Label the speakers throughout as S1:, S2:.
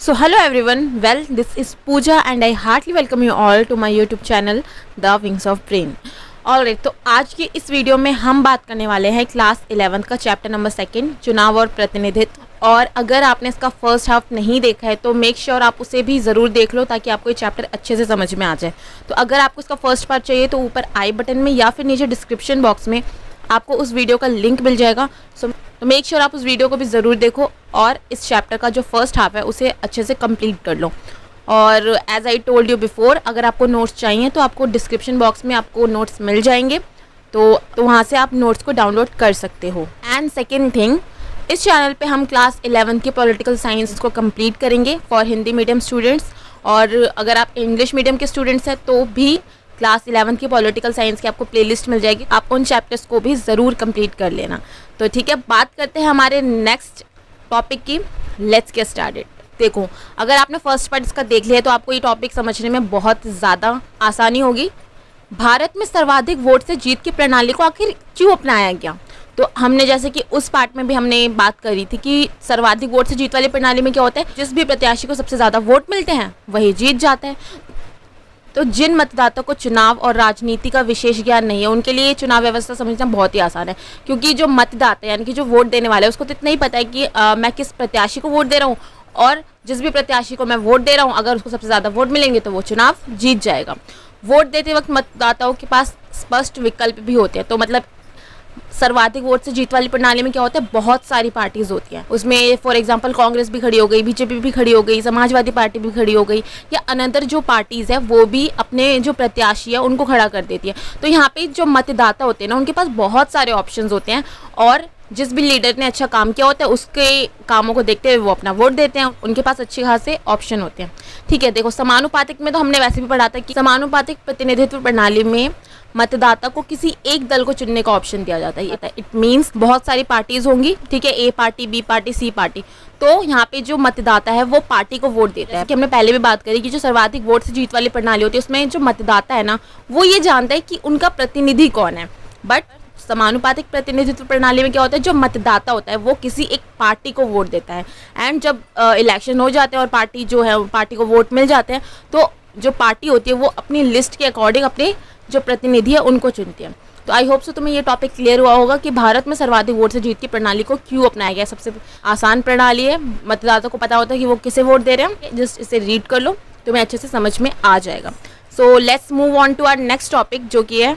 S1: So hello everyone, well this is Pooja and I heartily welcome you all to my YouTube channel The Wings of Brain. Alright, तो आज की इस video में हम बात करने वाले हैं क्लास 11th का चैप्टर नंबर 2 चुनाव और प्रतिनिधित्व। और अगर आपने इसका फर्स्ट हाफ नहीं देखा है तो मेक श्योर आप उसे भी ज़रूर देख लो ताकि आपको ये चैप्टर अच्छे से समझ में आ जाए। तो अगर आपको इसका फर्स्ट पार्ट चाहिए तो ऊपर आई बटन में या फिर नीचे डिस्क्रिप्शन बॉक्स में आपको उस वीडियो का लिंक मिल जाएगा। सो मेक श्योर आप उस वीडियो को भी ज़रूर देखो और इस चैप्टर का जो फर्स्ट हाफ है उसे अच्छे से कंप्लीट कर लो। और as I told you before, अगर आपको नोट्स चाहिए तो आपको डिस्क्रिप्शन बॉक्स में आपको नोट्स मिल जाएंगे, तो वहाँ से आप नोट्स को डाउनलोड कर सकते हो। एंड सेकेंड थिंग, इस चैनल पे हम क्लास 11 की पॉलिटिकल साइंस को कंप्लीट करेंगे फॉर हिंदी मीडियम स्टूडेंट्स। और अगर आप इंग्लिश मीडियम के स्टूडेंट्स हैं तो भी क्लास 11 की पॉलिटिकल साइंस की आपको प्लेलिस्ट मिल जाएगी, आप उन चैप्टर्स को भी ज़रूर कंप्लीट कर लेना। तो ठीक है, बात करते हैं हमारे नेक्स्ट टॉपिक की। Let's get started. देखो, अगर आपने फर्स्ट पार्ट इसका देख लिया तो आपको ये टॉपिक समझने में बहुत ज़्यादा आसानी होगी। भारत में सर्वाधिक वोट से जीत की प्रणाली को आखिर क्यों अपनाया गया? तो हमने जैसे कि उस पार्ट में भी हमने बात करी थी कि सर्वाधिक वोट से जीत वाली प्रणाली में क्या होता है, जिस भी प्रत्याशी को सबसे ज़्यादा वोट मिलते हैं वही जीत जाता है। तो जिन मतदाताओं को चुनाव और राजनीति का विशेष ज्ञान नहीं है उनके लिए चुनाव व्यवस्था समझना बहुत ही आसान है, क्योंकि जो मतदाता यानी कि जो वोट देने वाले हैं उसको तो इतना ही पता है कि मैं किस प्रत्याशी को वोट दे रहा हूँ और जिस भी प्रत्याशी को मैं वोट दे रहा हूँ अगर उसको सबसे ज़्यादा वोट मिलेंगे तो वो चुनाव जीत जाएगा। वोट देते वक्त मतदाताओं के पास स्पष्ट विकल्प भी होते हैं। तो मतलब सर्वाधिक वोट से जीत वाली प्रणाली में क्या होता है, बहुत सारी पार्टीज होती हैं उसमें। फॉर एग्जांपल कांग्रेस भी खड़ी हो गई, बीजेपी भी खड़ी हो गई, समाजवादी पार्टी भी खड़ी हो गई, या अनदर जो पार्टीज़ है वो भी अपने जो प्रत्याशी है उनको खड़ा कर देती है। तो यहाँ पे जो मतदाता होते हैं ना उनके पास बहुत सारे ऑप्शंस होते हैं और जिस भी लीडर ने अच्छा काम किया होता है उसके कामों को देखते हुए वो अपना वोट देते हैं, उनके पास अच्छे खासे ऑप्शन होते हैं। ठीक है, देखो समानुपातिक में तो हमने वैसे भी पढ़ा था कि समानुपातिक प्रतिनिधित्व प्रणाली में मतदाता को किसी एक दल को चुनने का ऑप्शन दिया जाता है। इट मीन्स बहुत सारी पार्टीज होंगी, ठीक है, ए पार्टी, बी पार्टी, सी पार्टी। तो यहाँ पे जो मतदाता है वो पार्टी को वोट देता है। कि हमने पहले भी बात करी कि जो सर्वाधिक वोट से जीत वाली प्रणाली होती है उसमें जो मतदाता है ना वो ये जानता है कि उनका प्रतिनिधि कौन है। बट समानुपातिक प्रतिनिधित्व प्रणाली में क्या होता है, जो मतदाता होता है वो किसी एक पार्टी को वोट देता है। एंड जब इलेक्शन हो जाते हैं और पार्टी जो है पार्टी को वोट मिल जाते हैं तो जो पार्टी होती है वो अपनी लिस्ट के अकॉर्डिंग अपने जो प्रतिनिधि है उनको चुनती है। तो आई होप सो तुम्हें ये टॉपिक क्लियर हुआ होगा कि भारत में सर्वाधिक वोट से जीत की प्रणाली को क्यों अपनाया गया। सबसे आसान प्रणाली है, मतदाता को पता होता है कि वो किसे वोट दे रहे हैं। जस्ट इसे रीड कर लो, तुम्हें अच्छे से समझ में आ जाएगा। So let's move on to our next topic, जो कि है,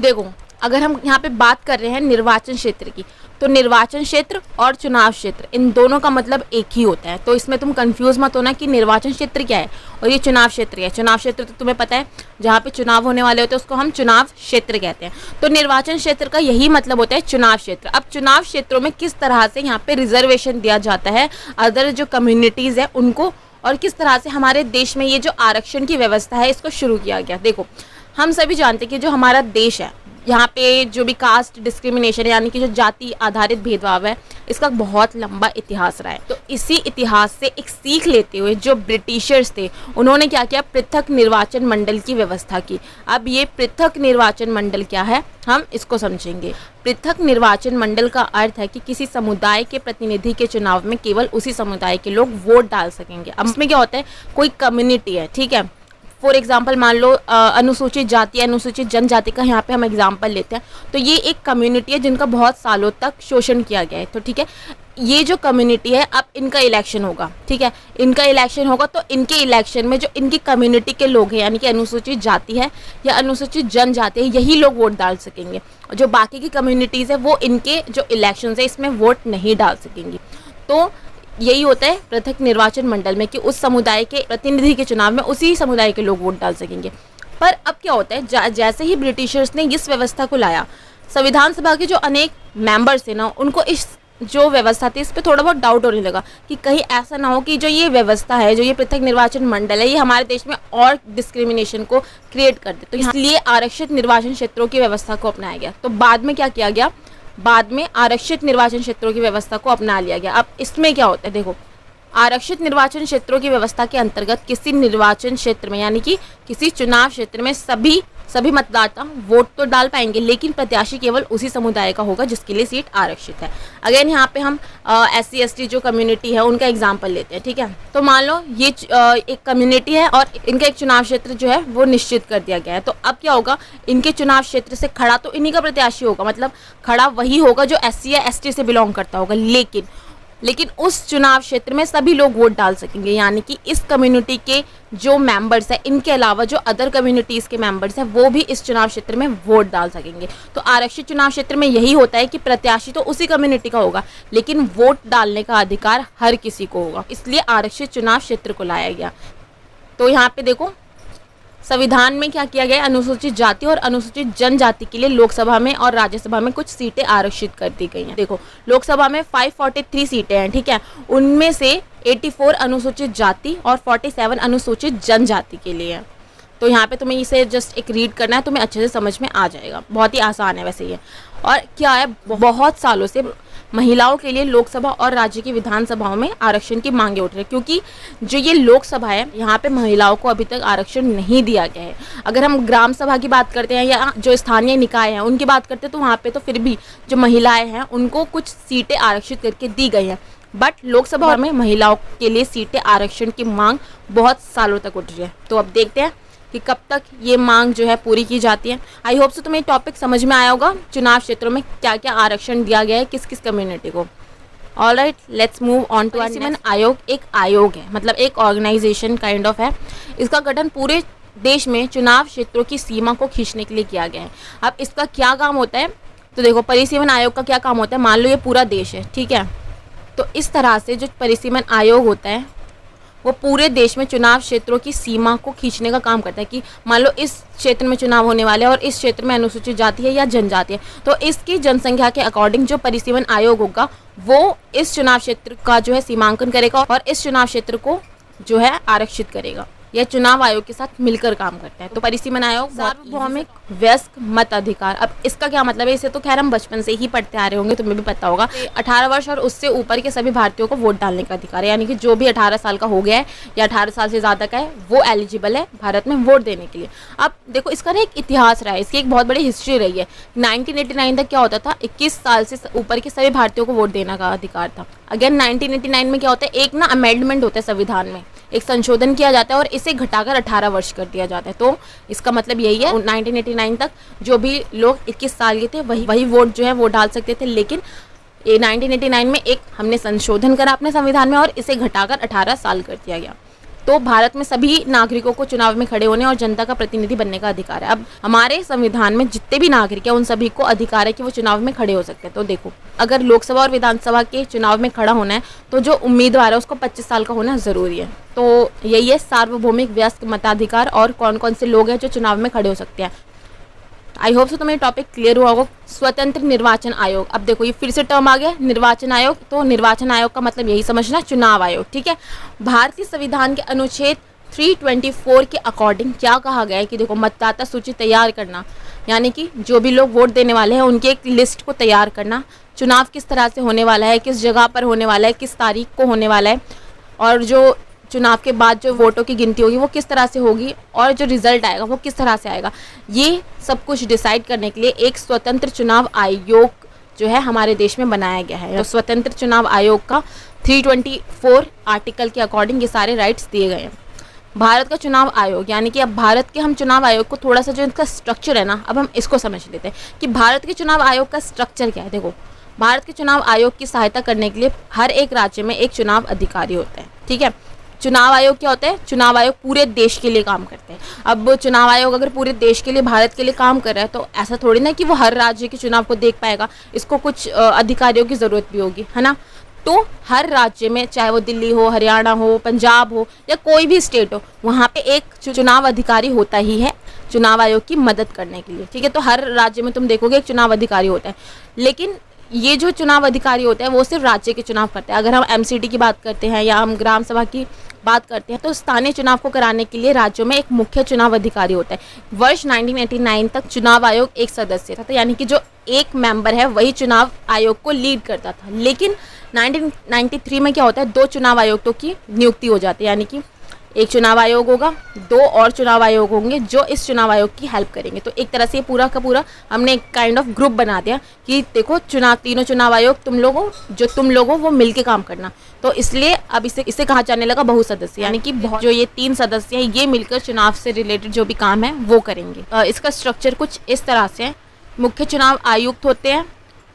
S1: देखो अगर हम यहाँ पे बात कर रहे हैं निर्वाचन क्षेत्र की, तो निर्वाचन क्षेत्र और चुनाव क्षेत्र इन दोनों का मतलब एक ही होता है। तो इसमें तुम कंफ्यूज मत होना कि निर्वाचन क्षेत्र क्या है और ये चुनाव क्षेत्र है। चुनाव क्षेत्र तो तुम्हें पता है जहाँ पे चुनाव होने वाले होते हैं उसको हम चुनाव क्षेत्र कहते हैं। तो निर्वाचन क्षेत्र का यही मतलब होता है चुनाव क्षेत्र। अब चुनाव क्षेत्रों में किस तरह से यहाँ पे रिजर्वेशन दिया जाता है अदर जो कम्युनिटीज़ है उनको, और किस तरह से हमारे देश में ये जो आरक्षण की व्यवस्था है इसको शुरू किया गया। देखो, हम सभी जानते हैं कि जो हमारा देश है यहाँ पे जो भी कास्ट डिस्क्रिमिनेशन है यानी कि जो जाति आधारित भेदभाव है इसका बहुत लंबा इतिहास रहा है। तो इसी इतिहास से एक सीख लेते हुए जो ब्रिटिशर्स थे उन्होंने क्या किया, पृथक निर्वाचन मंडल की व्यवस्था की। अब ये पृथक निर्वाचन मंडल क्या है हम इसको समझेंगे। पृथक निर्वाचन मंडल का अर्थ है कि किसी समुदाय के प्रतिनिधि के चुनाव में केवल उसी समुदाय के लोग वोट डाल सकेंगे। अब इसमें क्या होता है, कोई कम्युनिटी है, ठीक है, फॉर एग्जाम्पल मान लो अनुसूचित जाति अनुसूचित जनजाति का यहाँ पे हम एग्जाम्पल लेते हैं। तो ये एक कम्युनिटी है जिनका बहुत सालों तक शोषण किया गया है। तो ठीक है, ये जो कम्युनिटी है अब इनका इलेक्शन होगा, ठीक है, इनका इलेक्शन होगा तो इनके इलेक्शन में जो इनकी कम्युनिटी के लोग हैं यानी कि अनुसूचित जाति है या अनुसूचित जनजाति है यही लोग वोट डाल सकेंगे। और जो बाकी की कम्युनिटीज़ है वो इनके जो इलेक्शन है इसमें वोट नहीं डाल सकेंगी। तो यही होता है पृथक निर्वाचन मंडल में कि उस समुदाय के प्रतिनिधि के चुनाव में उसी समुदाय के लोग वोट डाल सकेंगे। पर अब क्या होता है, जैसे ही ब्रिटिशर्स ने इस व्यवस्था को लाया, संविधान सभा के जो अनेक मेंबर्स थे ना उनको इस जो व्यवस्था थी इस पर थोड़ा बहुत डाउट होने लगा कि कहीं ऐसा ना हो कि जो ये व्यवस्था है, जो ये पृथक निर्वाचन मंडल है, ये हमारे देश में और डिस्क्रिमिनेशन को क्रिएट कर दे। तो इसलिए आरक्षित निर्वाचन क्षेत्रों की व्यवस्था को अपनाया गया। तो बाद में क्या किया गया, बाद में आरक्षित निर्वाचन क्षेत्रों की व्यवस्था को अपना लिया गया। अब इसमें क्या होता है, देखो आरक्षित निर्वाचन क्षेत्रों की व्यवस्था के अंतर्गत किसी निर्वाचन क्षेत्र में यानी कि किसी चुनाव क्षेत्र में सभी सभी मतदाता वोट तो डाल पाएंगे, लेकिन प्रत्याशी केवल उसी समुदाय का होगा जिसके लिए सीट आरक्षित है। अगेन यहाँ पे हम SC ST जो कम्युनिटी है उनका एग्जाम्पल लेते हैं, ठीक है। तो मान लो ये एक कम्युनिटी है और इनका एक चुनाव क्षेत्र जो है वो निश्चित कर दिया गया है। तो अब क्या होगा, इनके चुनाव क्षेत्र से खड़ा तो इन्हीं का प्रत्याशी होगा, मतलब खड़ा वही होगा जो SC या ST से बिलोंग करता होगा, लेकिन उस चुनाव क्षेत्र में सभी लोग वोट डाल सकेंगे। यानी कि इस कम्युनिटी के जो मेंबर्स हैं, इनके अलावा जो अदर कम्युनिटीज़ के मेंबर्स हैं वो भी इस चुनाव क्षेत्र में वोट डाल सकेंगे। तो आरक्षित चुनाव क्षेत्र में यही होता है कि प्रत्याशी तो उसी कम्युनिटी का होगा, लेकिन वोट डालने का अधिकार हर किसी को होगा, इसलिए आरक्षित चुनाव क्षेत्र को लाया गया। तो यहाँ पे देखो संविधान में क्या किया गया, अनुसूचित जाति और अनुसूचित जनजाति के लिए लोकसभा में और राज्यसभा में कुछ सीटें आरक्षित कर दी गई हैं। देखो लोकसभा में 543 सीटें हैं, ठीक है। उनमें से 84 अनुसूचित जाति और 47 अनुसूचित जनजाति के लिए है। तो यहाँ पे तुम्हें इसे जस्ट एक रीड करना है, तुम्हें अच्छे से समझ में आ जाएगा, बहुत ही आसान है वैसे ये। और क्या है, बहुत सालों से महिलाओं के लिए लोकसभा और राज्य की विधानसभाओं में आरक्षण की मांगे उठ रही है, क्योंकि जो ये लोकसभा है यहाँ पे महिलाओं को अभी तक आरक्षण नहीं दिया गया है। अगर हम ग्राम सभा की बात करते हैं या जो स्थानीय निकाय हैं उनकी बात करते हैं तो वहाँ पे तो फिर भी जो महिलाएं हैं उनको कुछ सीटें आरक्षित करके दी गई हैं, बट लोकसभा में महिलाओं के लिए सीटें आरक्षण की मांग बहुत सालों तक उठ रही है। तो अब देखते हैं कि कब तक ये मांग जो है पूरी की जाती है। आई होप से तुम्हें टॉपिक समझ में आया होगा, चुनाव क्षेत्रों में क्या क्या आरक्षण दिया गया है किस किस कम्युनिटी को। Alright, let's move on to परिसीमन आयोग। एक आयोग है, मतलब एक ऑर्गेनाइजेशन काइंड ऑफ है। इसका गठन पूरे देश में चुनाव क्षेत्रों की सीमा को खींचने के लिए किया गया है। अब इसका क्या काम होता है, तो देखो परिसीमन आयोग का क्या काम होता है। मान लो ये पूरा देश है, ठीक है, तो इस तरह से जो परिसीमन आयोग होता है वो पूरे देश में चुनाव क्षेत्रों की सीमा को खींचने का काम करता है कि मान लो इस क्षेत्र में चुनाव होने वाले हैं और इस क्षेत्र में अनुसूचित जाति है या जनजाति है, तो इसकी जनसंख्या के अकॉर्डिंग जो परिसीमन आयोग होगा वो इस चुनाव क्षेत्र का जो है सीमांकन करेगा और इस चुनाव क्षेत्र को जो है आरक्षित करेगा। यह चुनाव आयोग के साथ मिलकर काम करता है। तो परिसीमन आयोग सार्वभौमिक वयस्क मत अधिकार। अब इसका क्या मतलब है, इसे तो खैर हम बचपन से ही पढ़ते आ रहे होंगे, तुम्हें भी पता होगा। 18 वर्ष और उससे ऊपर के सभी भारतीयों को वोट डालने का अधिकार है, यानी कि जो भी 18 साल का हो गया है या 18 साल से ज़्यादा का है वो एलिजिबल है भारत में वोट देने के लिए। अब देखो इसका ना एक इतिहास रहा है, इसकी एक बहुत बड़ी हिस्ट्री रही है। 1989 तक क्या होता था, 21 साल से ऊपर के सभी भारतीयों को वोट देने का अधिकार था। अगेन 1989 में क्या होता है, एक ना अमेंडमेंट होता है संविधान में, एक संशोधन किया जाता है और इसे घटाकर 18 वर्ष कर दिया जाता है। तो इसका मतलब यही है 1989 तक जो भी लोग 21 साल के थे वही वोट जो है वो डाल सकते थे, लेकिन 1989 में एक हमने संशोधन करा अपने संविधान में और इसे घटाकर 18 साल कर दिया गया। तो भारत में सभी नागरिकों को चुनाव में खड़े होने और जनता का प्रतिनिधि बनने का अधिकार है। अब हमारे संविधान में जितने भी नागरिक हैं उन सभी को अधिकार है कि वो चुनाव में खड़े हो सकते हैं। तो देखो अगर लोकसभा और विधानसभा के चुनाव में खड़ा होना है तो जो उम्मीदवार है उसको 25 साल का होना ज़रूरी है। तो यही है सार्वभौमिक वयस्क मताधिकार और कौन कौन से लोग हैं जो चुनाव में खड़े हो सकते हैं। आई होप से तुम्हें टॉपिक क्लियर हुआ होगा। स्वतंत्र निर्वाचन आयोग, अब देखो ये फिर से टर्म आ गया निर्वाचन आयोग। तो निर्वाचन आयोग का मतलब यही समझना, चुनाव आयोग, ठीक है। भारतीय संविधान के अनुच्छेद 324 के अकॉर्डिंग क्या कहा गया है कि देखो मतदाता सूची तैयार करना, यानी कि जो भी लोग वोट देने वाले हैं उनकी एक लिस्ट को तैयार करना, चुनाव किस तरह से होने वाला है, किस जगह पर होने वाला है, किस तारीख को होने वाला है, और जो चुनाव के बाद जो वोटों की गिनती होगी वो किस तरह से होगी और जो रिजल्ट आएगा वो किस तरह से आएगा, ये सब कुछ डिसाइड करने के लिए एक स्वतंत्र चुनाव आयोग जो है हमारे देश में बनाया गया है। तो स्वतंत्र चुनाव आयोग का 324 आर्टिकल के अकॉर्डिंग ये सारे राइट्स दिए गए हैं। भारत का चुनाव आयोग, यानी कि अब भारत के हम चुनाव आयोग को थोड़ा सा जो इनका स्ट्रक्चर है ना, अब हम इसको समझ लेते हैं कि भारत के चुनाव आयोग का स्ट्रक्चर क्या है। देखो भारत के चुनाव आयोग की सहायता करने के लिए हर एक राज्य में एक चुनाव अधिकारी होता है, ठीक है। चुनाव आयोग क्या होता है, चुनाव आयोग पूरे देश के लिए काम करते हैं। अब चुनाव आयोग अगर पूरे देश के लिए भारत के लिए काम कर रहा है तो ऐसा थोड़ी ना कि वो हर राज्य के चुनाव को देख पाएगा, इसको कुछ अधिकारियों की ज़रूरत भी होगी, है ना। तो हर राज्य में चाहे वो दिल्ली हो, हरियाणा हो, पंजाब हो या कोई भी स्टेट हो, वहाँ पे एक चुनाव अधिकारी होता ही है चुनाव आयोग की मदद करने के लिए, ठीक है। तो हर राज्य में तुम देखोगे एक चुनाव अधिकारी होता है, लेकिन ये जो चुनाव अधिकारी होता है वो सिर्फ राज्य के चुनाव करते हैं। अगर हम MCD की बात करते हैं या हम ग्राम सभा की बात करते हैं तो स्थानीय चुनाव को कराने के लिए राज्यों में एक मुख्य चुनाव अधिकारी होता है। वर्ष 1989 तक चुनाव आयोग एक सदस्य था, तो यानी कि जो एक मेंबर है वही चुनाव आयोग को लीड करता था। लेकिन 1993 में क्या होता है, 2 चुनाव आयुक्तों की नियुक्ति हो जाती है, यानी कि एक चुनाव आयोग होगा, 2 और चुनाव आयोग होंगे जो इस चुनाव आयोग की हेल्प करेंगे। तो एक तरह से पूरा का पूरा हमने एक काइंड ऑफ ग्रुप बना दिया कि देखो तीनों चुनाव आयोग तुम लोगों वो मिलके काम करना। तो इसलिए अब इसे कहा जाने लगा बहुसदस्य, यानी कि जो ये 3 सदस्य हैं ये मिलकर चुनाव से रिलेटेड जो भी काम है वो करेंगे। इसका स्ट्रक्चर कुछ इस तरह से है। मुख्य चुनाव आयुक्त होते हैं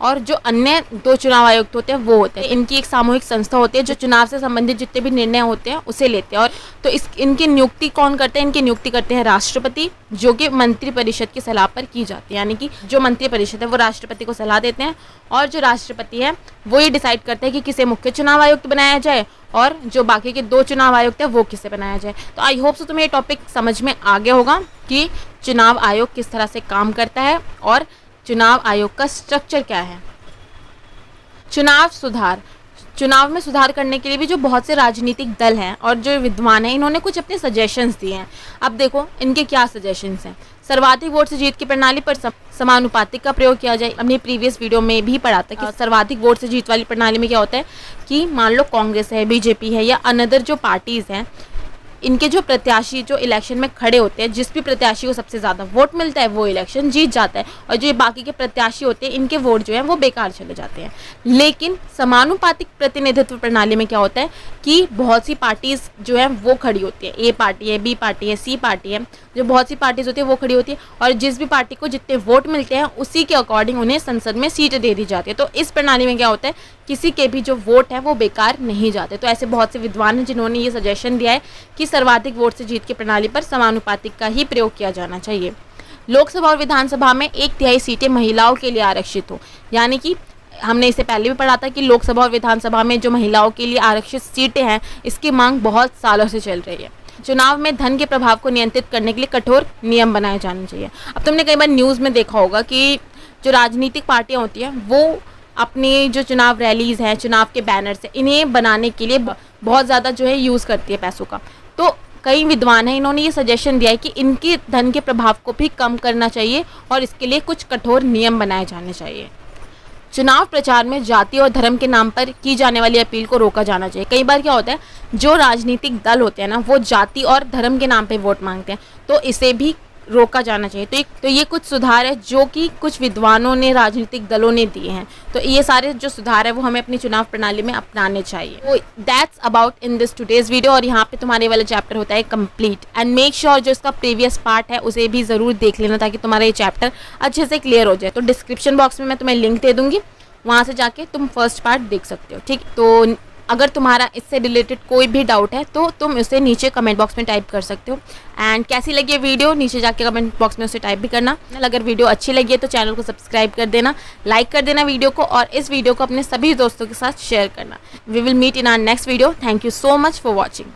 S1: और जो अन्य 2 चुनाव आयुक्त होते हैं वो होते हैं। इनकी एक सामूहिक संस्था होती है जो चुनाव से संबंधित जितने भी निर्णय होते हैं उसे लेते हैं। और तो इनकी नियुक्ति कौन करते हैं? इनकी नियुक्ति करते हैं राष्ट्रपति, जो कि मंत्रिपरिषद की सलाह पर की जाती है। यानी कि जो मंत्रिपरिषद है वो राष्ट्रपति को सलाह देते हैं और जो राष्ट्रपति है वो ये डिसाइड करते हैं कि किसे मुख्य चुनाव आयुक्त बनाया जाए और जो बाकी के 2 चुनाव आयुक्त है वो किसे बनाया जाए। तो आई होप सो तुम्हें ये टॉपिक समझ में आ गया होगा कि चुनाव आयोग किस तरह से काम करता है और चुनाव आयोग का स्ट्रक्चर क्या है। चुनाव में सुधार करने के लिए भी जो बहुत से राजनीतिक दल हैं और जो विद्वान हैं इन्होंने कुछ अपने सजेशंस दिए हैं। अब देखो इनके क्या सजेशंस हैं। सर्वाधिक वोट से जीत की प्रणाली पर समानुपातिक का प्रयोग किया जाए। अपनी प्रीवियस वीडियो में भी पढ़ा था कि सर्वाधिक वोट से जीत वाली प्रणाली में क्या होता है कि मान लो कांग्रेस है, बीजेपी है या अनदर जो पार्टीज़ हैं, इनके जो प्रत्याशी जो इलेक्शन में खड़े होते हैं, जिस भी प्रत्याशी को सबसे ज़्यादा वोट मिलता है वो इलेक्शन जीत जाता है और जो बाकी के प्रत्याशी होते हैं इनके वोट जो है वो बेकार चले जाते हैं। लेकिन समानुपातिक प्रतिनिधित्व प्रणाली में क्या होता है कि बहुत सी पार्टीज़ जो है वो खड़ी होती है। ए पार्टी है, बी पार्टी है, सी पार्टी है, जो बहुत सी पार्टीज़ होती है वो खड़ी होती है और जिस भी पार्टी को जितने वोट मिलते हैं उसी के अकॉर्डिंग उन्हें संसद में सीटें दे दी जाती है। तो इस प्रणाली में क्या होता है, किसी के भी जो वोट है वो बेकार नहीं जाते। तो ऐसे बहुत से विद्वान हैं जिन्होंने ये सजेशन दिया है कि सर्वाधिक वोट से जीत की प्रणाली पर समानुपातिक का ही प्रयोग किया जाना चाहिए। लोकसभा और विधानसभा में 1/3 सीटें महिलाओं के लिए आरक्षित हो। यानी कि हमने इसे पहले भी पढ़ा था कि लोकसभा और विधानसभा में जो महिलाओं के लिए आरक्षित सीटें हैं इसकी मांग बहुत सालों से चल रही है। चुनाव में धन के प्रभाव को नियंत्रित करने के लिए कठोर नियम बनाए जाने चाहिए। अब तुमने कई बार न्यूज़ में देखा होगा कि जो राजनीतिक पार्टियां होती हैं वो अपनी जो चुनाव रैलीज़ हैं, चुनाव के बैनर्स हैं, इन्हें बनाने के लिए बहुत ज़्यादा जो है यूज़ करती है पैसों का। तो कई विद्वान हैं इन्होंने ये सजेशन दिया है कि इनके धन के प्रभाव को भी कम करना चाहिए और इसके लिए कुछ कठोर नियम बनाए जाने चाहिए। चुनाव प्रचार में जाति और धर्म के नाम पर की जाने वाली अपील को रोका जाना चाहिए। कई बार क्या होता है, जो राजनीतिक दल होते हैं ना वो जाति और धर्म के नाम पे वोट मांगते हैं, तो इसे भी रोका जाना चाहिए। तो ये कुछ सुधार है जो कि कुछ विद्वानों ने, राजनीतिक दलों ने दिए हैं। तो ये सारे जो सुधार है वो हमें अपनी चुनाव प्रणाली में अपनाने चाहिए। तो that's about in this today's video और यहाँ पे तुम्हारे वाला चैप्टर होता है कंप्लीट। एंड मेक श्योर जो इसका प्रीवियस पार्ट है उसे भी ज़रूर देख लेना ताकि तुम्हारा ये चैप्टर अच्छे से क्लियर हो जाए। तो डिस्क्रिप्शन बॉक्स में मैं तुम्हें लिंक दे दूँगी, वहाँ से जाके तुम फर्स्ट पार्ट देख सकते हो। ठीक, तो अगर तुम्हारा इससे रिलेटेड कोई भी डाउट है तो तुम उसे नीचे कमेंट बॉक्स में टाइप कर सकते हो। एंड कैसी लगी वीडियो नीचे जाके कमेंट बॉक्स में उसे टाइप भी करना। अगर वीडियो अच्छी लगी है तो चैनल को सब्सक्राइब कर देना, लाइक कर देना वीडियो को और इस वीडियो को अपने सभी दोस्तों के साथ शेयर करना। We will meet in our next video. Thank you so much for watching.